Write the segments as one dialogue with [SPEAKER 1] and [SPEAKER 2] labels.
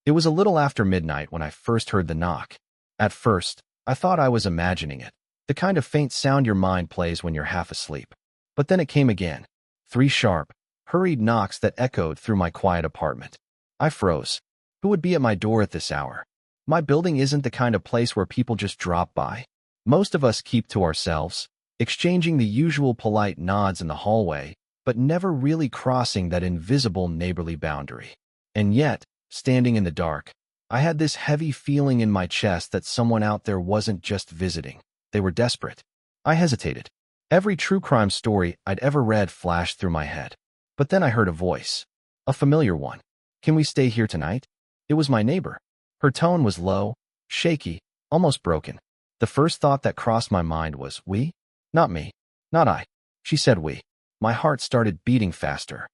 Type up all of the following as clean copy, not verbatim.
[SPEAKER 1] It was a little after midnight when I first heard the knock. At first, I thought I was imagining it, the kind of faint sound your mind plays when you're half asleep. But then it came again. 3 sharp, hurried knocks that echoed through my quiet apartment. I froze. Who would be at my door at this hour? My building isn't the kind of place where people just drop by. Most of us keep to ourselves, exchanging the usual polite nods in the hallway, but never really crossing that invisible neighborly boundary. And yet, standing in the dark, I had this heavy feeling in my chest that someone out there wasn't just visiting. They were desperate. I hesitated. Every true crime story I'd ever read flashed through my head. But then I heard a voice. A familiar one. "Can we stay here tonight?" It was my neighbor. Her tone was low, shaky, almost broken. The first thought that crossed my mind was, we? Not me. Not I. She said we. My heart started beating faster.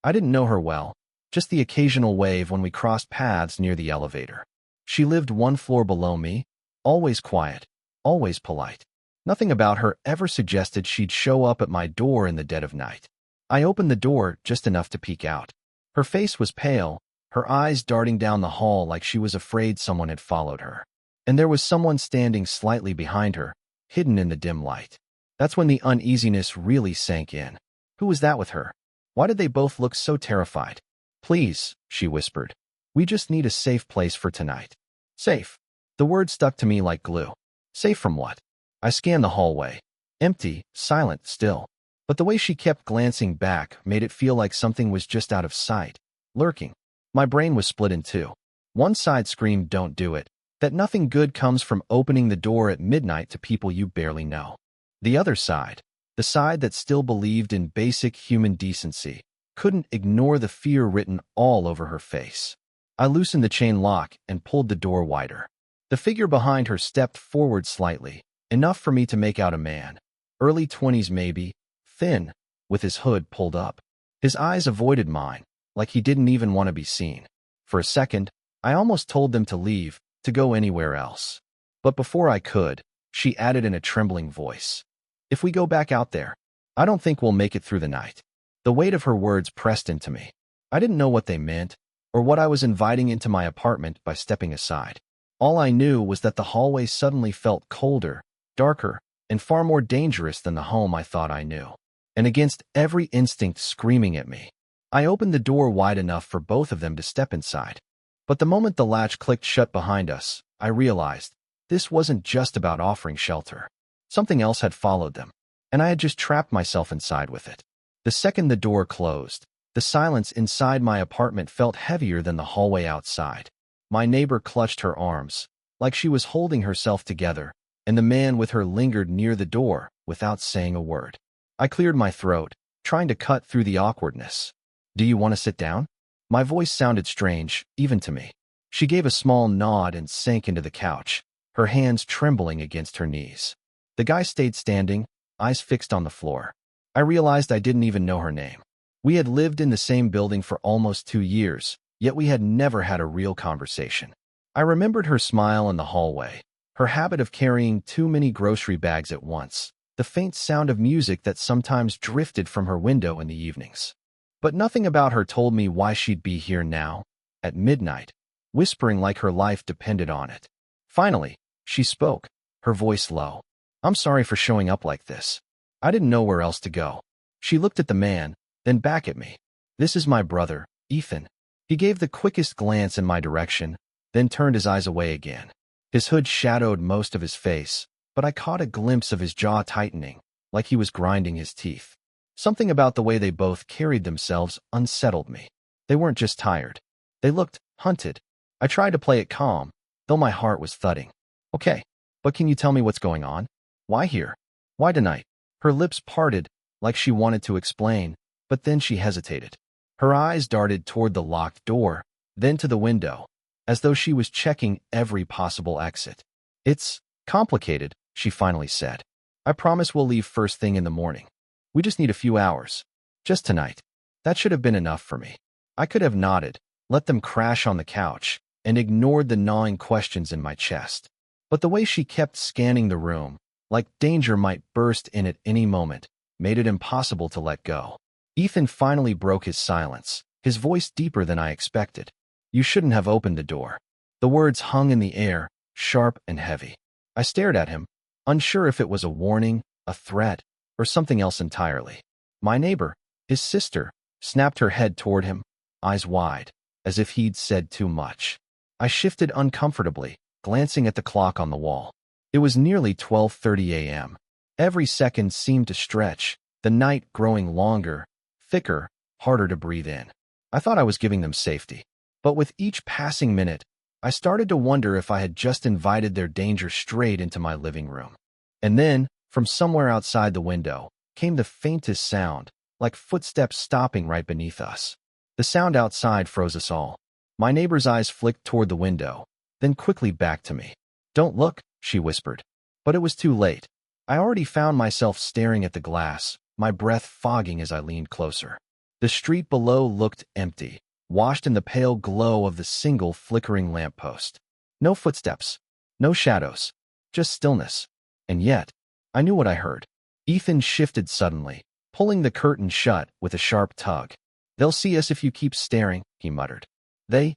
[SPEAKER 1] I didn't know her well, just the occasional wave when we crossed paths near the elevator. She lived 1 floor below me, always quiet, always polite. Nothing about her ever suggested she'd show up at my door in the dead of night. I opened the door just enough to peek out. Her face was pale, her eyes darting down the hall like she was afraid someone had followed her. And there was someone standing slightly behind her, hidden in the dim light. That's when the uneasiness really sank in. Who was that with her? Why did they both look so terrified? "Please," she whispered. "We just need a safe place for tonight." Safe. The word stuck to me like glue. Safe from what? I scanned the hallway. Empty, silent, still. But the way she kept glancing back made it feel like something was just out of sight, lurking. My brain was split in two. One side screamed, "Don't do it," that nothing good comes from opening the door at midnight to people you barely know. The other side, the side that still believed in basic human decency, couldn't ignore the fear written all over her face. I loosened the chain lock and pulled the door wider. The figure behind her stepped forward slightly, enough for me to make out a man. Early 20s maybe, thin, with his hood pulled up. His eyes avoided mine, like he didn't even want to be seen. For a second, I almost told them to leave, to go anywhere else. But before I could, she added in a trembling voice, "If we go back out there, I don't think we'll make it through the night." The weight of her words pressed into me. I didn't know what they meant, or what I was inviting into my apartment by stepping aside. All I knew was that the hallway suddenly felt colder, darker, and far more dangerous than the home I thought I knew. And against every instinct screaming at me, I opened the door wide enough for both of them to step inside. But the moment the latch clicked shut behind us, I realized this wasn't just about offering shelter. Something else had followed them, and I had just trapped myself inside with it. The second the door closed, the silence inside my apartment felt heavier than the hallway outside. My neighbor clutched her arms, like she was holding herself together, and the man with her lingered near the door without saying a word. I cleared my throat, trying to cut through the awkwardness. "Do you want to sit down?" My voice sounded strange, even to me. She gave a small nod and sank into the couch, her hands trembling against her knees. The guy stayed standing, eyes fixed on the floor. I realized I didn't even know her name. We had lived in the same building for almost 2 years, yet we had never had a real conversation. I remembered her smile in the hallway, her habit of carrying too many grocery bags at once, the faint sound of music that sometimes drifted from her window in the evenings. But nothing about her told me why she'd be here now, at midnight, whispering like her life depended on it. Finally, she spoke, her voice low. "I'm sorry for showing up like this. I didn't know where else to go." She looked at the man, then back at me. "This is my brother, Ethan." He gave the quickest glance in my direction, then turned his eyes away again. His hood shadowed most of his face, but I caught a glimpse of his jaw tightening, like he was grinding his teeth. Something about the way they both carried themselves unsettled me. They weren't just tired. They looked hunted. I tried to play it calm, though my heart was thudding. "Okay, but can you tell me what's going on? Why here? Why tonight?" Her lips parted, like she wanted to explain, but then she hesitated. Her eyes darted toward the locked door, then to the window, as though she was checking every possible exit. "It's complicated," she finally said. "I promise we'll leave first thing in the morning. We just need a few hours. Just tonight." That should have been enough for me. I could have nodded, let them crash on the couch, and ignored the gnawing questions in my chest. But the way she kept scanning the room, like danger might burst in at any moment, made it impossible to let go. Ethan finally broke his silence, his voice deeper than I expected. You shouldn't have opened the door. The words hung in the air, sharp and heavy. I stared at him, unsure if it was a warning, a threat, or something else entirely. My neighbor, his sister, snapped her head toward him, eyes wide, as if he'd said too much. I shifted uncomfortably, glancing at the clock on the wall. It was nearly 12:30 a.m. Every second seemed to stretch, the night growing longer, thicker, harder to breathe in. I thought I was giving them safety. But with each passing minute, I started to wonder if I had just invited their danger straight into my living room. And then, from somewhere outside the window, came the faintest sound, like footsteps stopping right beneath us. The sound outside froze us all. My neighbor's eyes flicked toward the window, then quickly back to me. "Don't look," she whispered. But it was too late. I already found myself staring at the glass, my breath fogging as I leaned closer. The street below looked empty, washed in the pale glow of the single flickering lamppost. No footsteps, no shadows, just stillness. And yet, I knew what I heard. Ethan shifted suddenly, pulling the curtain shut with a sharp tug. "They'll see us if you keep staring," he muttered. "They?"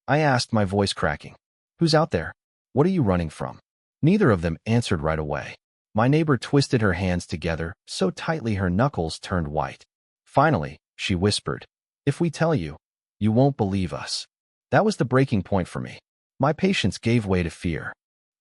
[SPEAKER 1] I asked, my voice cracking. "Who's out there? What are you running from?" Neither of them answered right away. My neighbor twisted her hands together, so tightly her knuckles turned white. Finally, she whispered, "If we tell you, you won't believe us." That was the breaking point for me. My patience gave way to fear.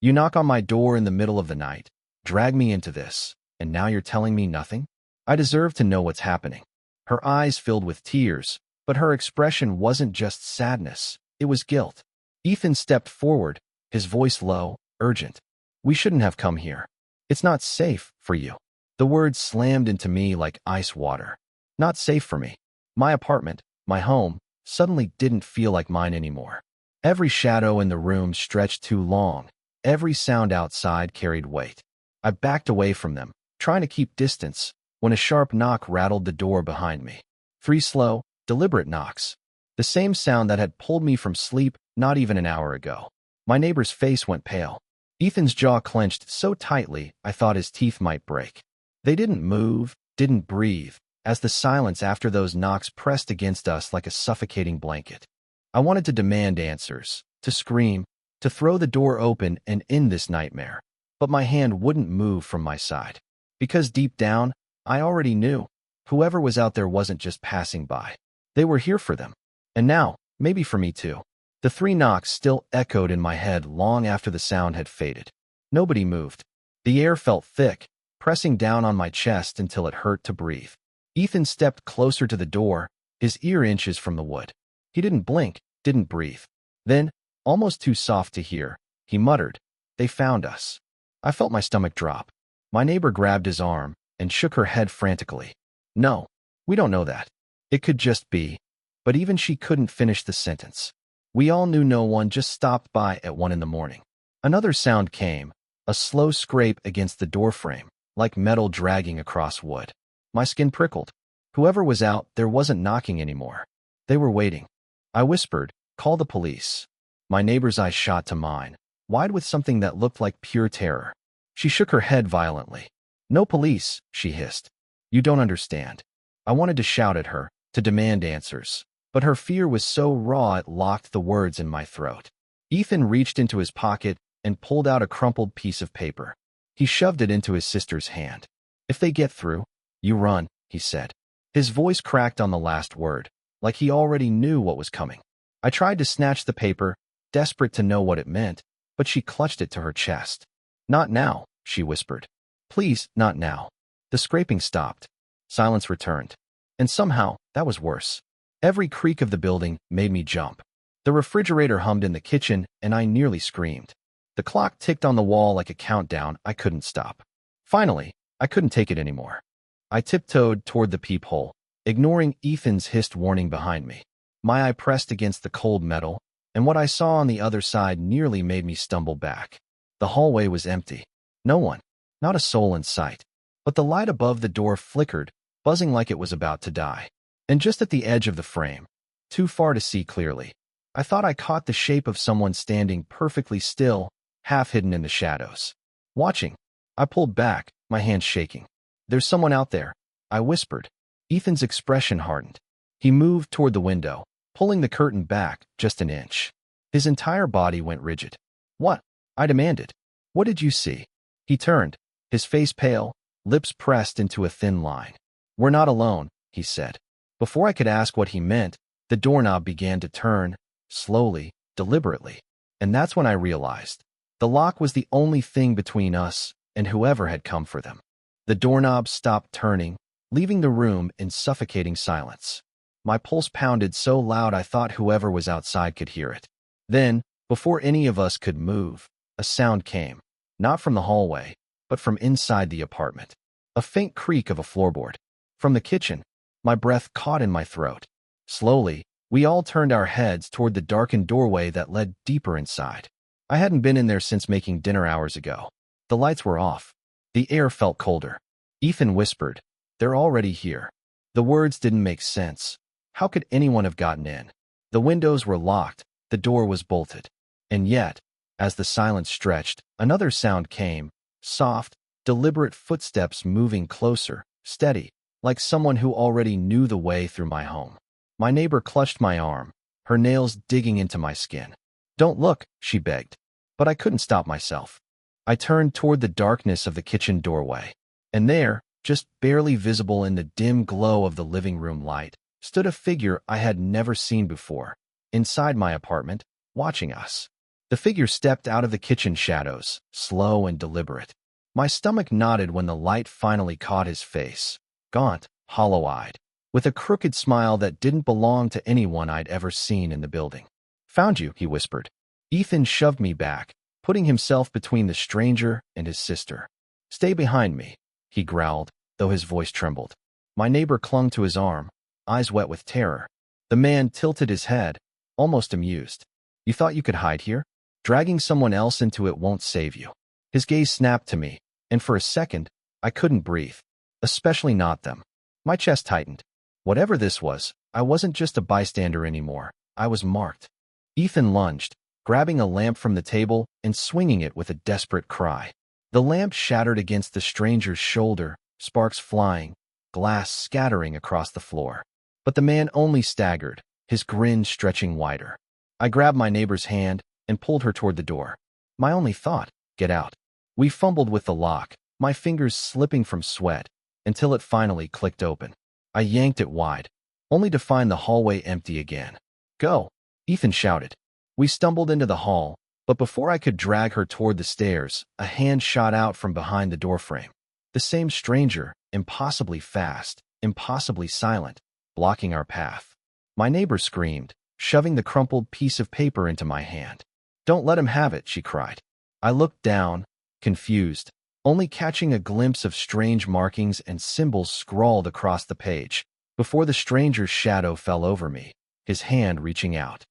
[SPEAKER 1] "You knock on my door in the middle of the night, drag me into this, and now you're telling me nothing?" I deserve to know what's happening. Her eyes filled with tears, but her expression wasn't just sadness, it was guilt. Ethan stepped forward, his voice low, urgent. "We shouldn't have come here. It's not safe for you." The words slammed into me like ice water. Not safe for me. My apartment, my home, suddenly didn't feel like mine anymore. Every shadow in the room stretched too long. Every sound outside carried weight. I backed away from them, trying to keep distance, when a sharp knock rattled the door behind me. 3 slow, deliberate knocks. The same sound that had pulled me from sleep not even an hour ago. My neighbor's face went pale. Ethan's jaw clenched so tightly I thought his teeth might break. They didn't move, didn't breathe, as the silence after those knocks pressed against us like a suffocating blanket. I wanted to demand answers, to scream, to throw the door open and end this nightmare. But my hand wouldn't move from my side. Because deep down, I already knew. Whoever was out there wasn't just passing by. They were here for them. And now, maybe for me too. The 3 knocks still echoed in my head long after the sound had faded. Nobody moved. The air felt thick, pressing down on my chest until it hurt to breathe. Ethan stepped closer to the door, his ear inches from the wood. He didn't blink, didn't breathe. Then, almost too soft to hear, he muttered, "They found us." I felt my stomach drop. My neighbor grabbed his arm and shook her head frantically. "No, we don't know that. It could just be." But even she couldn't finish the sentence. We all knew no one just stopped by at 1 in the morning. Another sound came, a slow scrape against the doorframe, like metal dragging across wood. My skin prickled. Whoever was out there wasn't knocking anymore. They were waiting. I whispered, "Call the police." My neighbor's eyes shot to mine, wide with something that looked like pure terror. She shook her head violently. "No police," she hissed. "You don't understand." I wanted to shout at her, to demand answers, but her fear was so raw it locked the words in my throat. Ethan reached into his pocket and pulled out a crumpled piece of paper. He shoved it into his sister's hand. "If they get through, you run," he said. His voice cracked on the last word, like he already knew what was coming. I tried to snatch the paper, desperate to know what it meant, but she clutched it to her chest. "Not now," she whispered. "Please, not now." The scraping stopped. Silence returned. And somehow, that was worse. Every creak of the building made me jump. The refrigerator hummed in the kitchen, and I nearly screamed. The clock ticked on the wall like a countdown I couldn't stop. Finally, I couldn't take it anymore. I tiptoed toward the peephole, ignoring Ethan's hissed warning behind me. My eye pressed against the cold metal, and what I saw on the other side nearly made me stumble back. The hallway was empty. No one, not a soul in sight. But the light above the door flickered, buzzing like it was about to die. And just at the edge of the frame, too far to see clearly, I thought I caught the shape of someone standing perfectly still, half hidden in the shadows. Watching, I pulled back, my hands shaking. "There's someone out there," I whispered. Ethan's expression hardened. He moved toward the window, pulling the curtain back just an inch. His entire body went rigid. "What?" I demanded. "What did you see?" He turned, his face pale, lips pressed into a thin line. "We're not alone," he said. Before I could ask what he meant, the doorknob began to turn, slowly, deliberately. And that's when I realized. The lock was the only thing between us and whoever had come for them. The doorknob stopped turning, leaving the room in suffocating silence. My pulse pounded so loud I thought whoever was outside could hear it. Then, before any of us could move, a sound came, not from the hallway, but from inside the apartment. A faint creak of a floorboard. From the kitchen, my breath caught in my throat. Slowly, we all turned our heads toward the darkened doorway that led deeper inside. I hadn't been in there since making dinner hours ago. The lights were off. The air felt colder. Ethan whispered, "They're already here." The words didn't make sense. How could anyone have gotten in? The windows were locked, the door was bolted. And yet, as the silence stretched, another sound came, soft, deliberate footsteps moving closer, steady, like someone who already knew the way through my home. My neighbor clutched my arm, her nails digging into my skin. "Don't look," she begged. But I couldn't stop myself. I turned toward the darkness of the kitchen doorway. And there, just barely visible in the dim glow of the living room light, stood a figure I had never seen before, inside my apartment, watching us. The figure stepped out of the kitchen shadows, slow and deliberate. My stomach knotted when the light finally caught his face, gaunt, hollow-eyed, with a crooked smile that didn't belong to anyone I'd ever seen in the building. "Found you," he whispered. Ethan shoved me back, putting himself between the stranger and his sister. "Stay behind me," he growled, though his voice trembled. My neighbor clung to his arm, eyes wet with terror. The man tilted his head, almost amused. "You thought you could hide here? Dragging someone else into it won't save you." His gaze snapped to me, and for a second, I couldn't breathe, especially not them. My chest tightened. Whatever this was, I wasn't just a bystander anymore. I was marked. Ethan lunged, grabbing a lamp from the table and swinging it with a desperate cry. The lamp shattered against the stranger's shoulder, sparks flying, glass scattering across the floor. But the man only staggered, his grin stretching wider. I grabbed my neighbor's hand and pulled her toward the door. My only thought, get out. We fumbled with the lock, my fingers slipping from sweat, until it finally clicked open. I yanked it wide, only to find the hallway empty again. "Go!" Ethan shouted. We stumbled into the hall, but before I could drag her toward the stairs, a hand shot out from behind the doorframe. The same stranger, impossibly fast, impossibly silent, blocking our path. My neighbor screamed, shoving the crumpled piece of paper into my hand. "Don't let him have it," she cried. I looked down, confused, only catching a glimpse of strange markings and symbols scrawled across the page, before the stranger's shadow fell over me, his hand reaching out.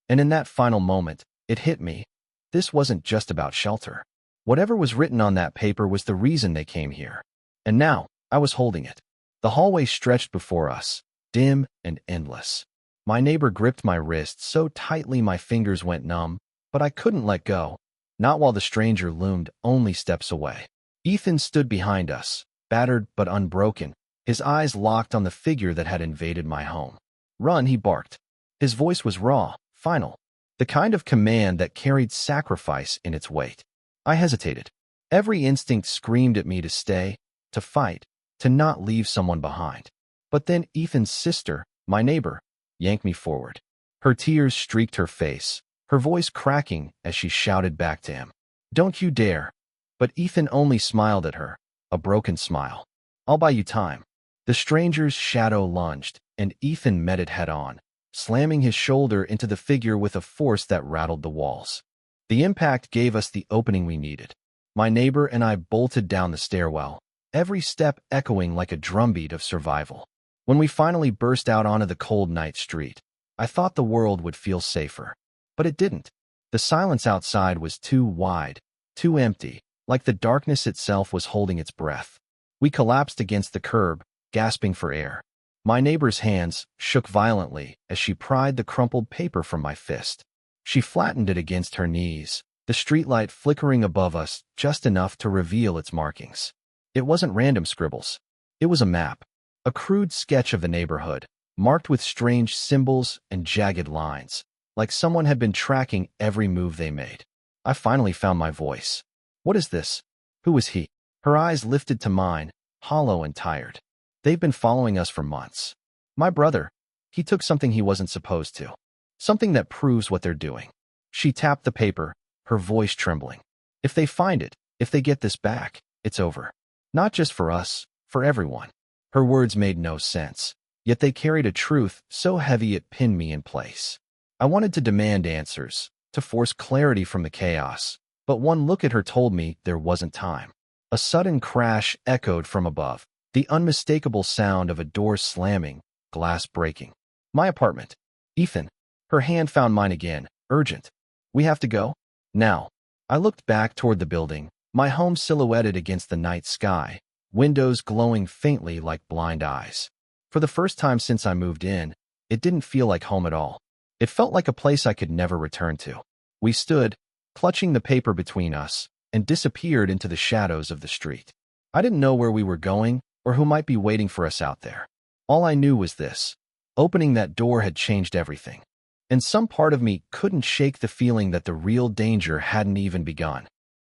[SPEAKER 1] And in that final moment, it hit me. This wasn't just about shelter. Whatever was written on that paper was the reason they came here. And now, I was holding it. The hallway stretched before us, dim and endless. My neighbor gripped my wrist so tightly my fingers went numb, but I couldn't let go, not while the stranger loomed only steps away. Ethan stood behind us, battered but unbroken, his eyes locked on the figure that had invaded my home. "Run," he barked. His voice was raw, final, the kind of command that carried sacrifice in its weight. I hesitated. Every instinct screamed at me to stay, to fight, to not leave someone behind. But then Ethan's sister, my neighbor, yanked me forward. Her tears streaked her face, her voice cracking as she shouted back to him, "Don't you dare." But Ethan only smiled at her, a broken smile. "I'll buy you time." The stranger's shadow lunged, and Ethan met it head-on, slamming his shoulder into the figure with a force that rattled the walls. The impact gave us the opening we needed. My neighbor and I bolted down the stairwell, every step echoing like a drumbeat of survival. When we finally burst out onto the cold night street, I thought the world would feel safer. But it didn't. The silence outside was too wide, too empty, like the darkness itself was holding its breath. We collapsed against the curb, gasping for air. My neighbor's hands shook violently as she pried the crumpled paper from my fist. She flattened it against her knees, the streetlight flickering above us just enough to reveal its markings. It wasn't random scribbles. It was a map, a crude sketch of the neighborhood, marked with strange symbols and jagged lines, like someone had been tracking every move they made. I finally found my voice. What is this? Who was he? Her eyes lifted to mine, hollow and tired. They've been following us for months. My brother, he took something he wasn't supposed to. Something that proves what they're doing. She tapped the paper, her voice trembling. If they find it, if they get this back, it's over. Not just for us, for everyone. Her words made no sense, yet they carried a truth so heavy it pinned me in place. I wanted to demand answers, to force clarity from the chaos, but one look at her told me there wasn't time. A sudden crash echoed from above, the unmistakable sound of a door slamming, glass breaking. My apartment. Ethan. Her hand found mine again, urgent. We have to go? Now. I looked back toward the building, my home silhouetted against the night sky, windows glowing faintly like blind eyes. For the first time since I moved in, it didn't feel like home at all. It felt like a place I could never return to. We stood, clutching the paper between us, and disappeared into the shadows of the street. I didn't know where we were going or who might be waiting for us out there. All I knew was this. Opening that door had changed everything. And some part of me couldn't shake the feeling that the real danger hadn't even begun.